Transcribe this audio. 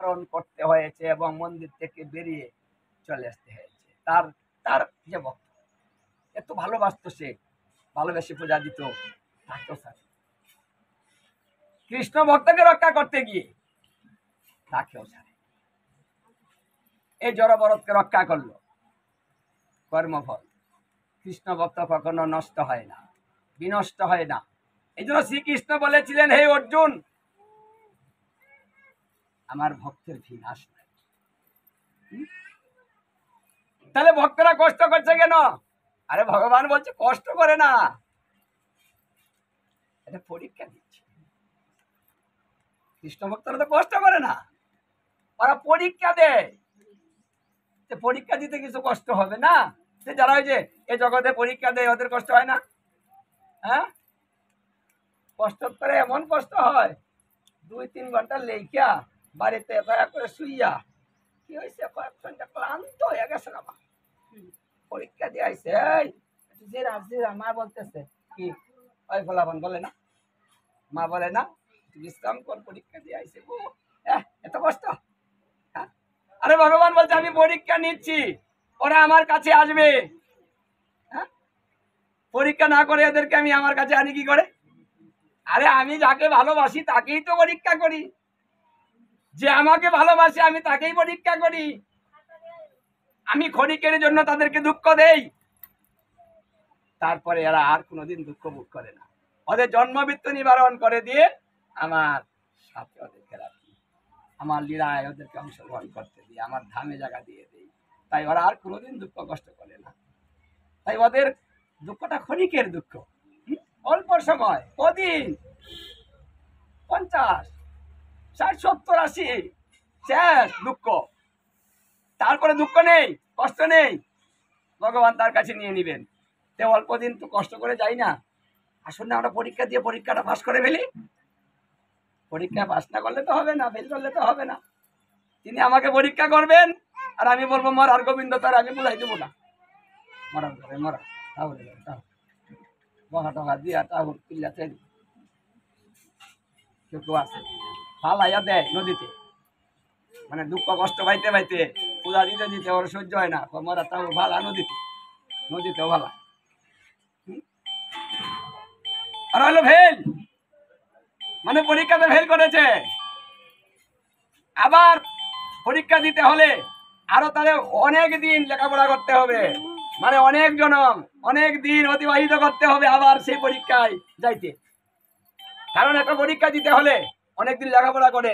পালন করতে হয়েছে এবং মন্দির থেকে বেরিয়ে চলে আসতে হয়েছে। তার তার যে ভক্ত এত ভালোবাসতো, সে ভালোবেসে পূজা দিত, তাকেও ছাড়ে। কৃষ্ণ ভক্তকে রক্ষা করতে গিয়ে তাকেও ছাড়ে। এই জড়ভরতকে রক্ষা করলো কর্মফল। কৃষ্ণ ভক্ত কখনো নষ্ট হয় না, বিনষ্ট হয় না। এই জন্য শ্রীকৃষ্ণ বলেছিলেন, হে অর্জুন, আমার ভক্তের বিনাশ নাই। তাহলে ভক্তরা কষ্ট করছে কেন? আরে ভগবান বলছে কষ্ট করে না, এটা পরীক্ষা দিচ্ছে। কৃষ্ণ ভক্তরা তো কষ্ট করে না, ওরা পরীক্ষা দেয়। পরীক্ষা দিতে কিছু কষ্ট হবে না? যারা ওই যে এই জগতে পরীক্ষা দেয় ওদের কষ্ট হয় না? হ্যাঁ, কষ্ট করে এমন কষ্ট হয়, 2-3 ঘন্টা লেখা বাড়িতে একা করে শুইয়া কি হয়েছে, কয়েক ঘন্টা ক্লান্ত হয়ে গেছে না, পরীক্ষা দিয়ে আইসে মা বলতেছে কি, ওই ফলাফল বলে না, মা বলে না বিশ্রাম কর, পরীক্ষা দিয়ে আইসে, এত কষ্ট। আরে ভগবান বলছে আমি পরীক্ষা নিচ্ছি, ওরা আমার কাছে আসবে। পরীক্ষা না করে এদেরকে আমি আমার কাছে আনি কি করে? আরে আমি যাকে ভালোবাসি তাকেই তো পরীক্ষা করি, যে আমাকে ভালোবাসে আমি তাকেই পরীক্ষা করি। আমি ক্ষণিকের জন্য তাদেরকে দুঃখ দেই, তারপরে এরা আর কোনোদিন দুঃখ ভোগ করে না। ওদের জন্ম মৃত্যু নিবারণ করে দিয়ে আমার সাথে ওদেরকে রাখি, আমার লীলায় ওদেরকে অংশগ্রহণ করতে দিই, আমার ধামে জায়গা দিয়ে দিই। তাই ওরা আর কোনোদিন দুঃখ কষ্ট করে না। তাই ওদের দুঃখটা ক্ষণিকের দুঃখ, অল্প সময়, কদিন, 50, 60, 70, 80 শেষ দুঃখ। তারপরে দুঃখ নেই, কষ্ট নেই, ভগবান তার কাছে নিয়ে নিবেন। তে অল্প দিন তো কষ্ট করে যাই না, আসুন না আমরা পরীক্ষা দিয়ে পরীক্ষাটা পাস করে ফেলি। পরীক্ষা পাস না করলে তো হবে না, ফেল করলে তো হবে না। তিনি আমাকে পরীক্ষা করবেন আর আমি বলবো মর, আর গোবিন্দ তার আমি বুঝাই দেবো না, মরার ঘরে মরা, তাহলে বহা টকা দিয়া তাহুর পিল্লাতে কেউ কেউ আছে ফালাইয়া দেয় নদীতে, মানে দুঃখ কষ্ট পাইতে পাইতে পূজা দিতে দিতে ওর সহ্য হয় না, মরা তাও ভালা নদীতে, নদীতেও ভালা। আর হলো ফেল, মানে পরীক্ষাতে ফেল করেছে, আবার পরীক্ষা দিতে হলে আরো তাহলে অনেক দিন লেখাপড়া করতে হবে, মানে অনেক জনম, অনেক দিন অতিবাহিত করতে হবে আবার সেই পরীক্ষায় যাইতে। কারণ একটা পরীক্ষা দিতে হলে অনেকদিন লেখাপড়া করে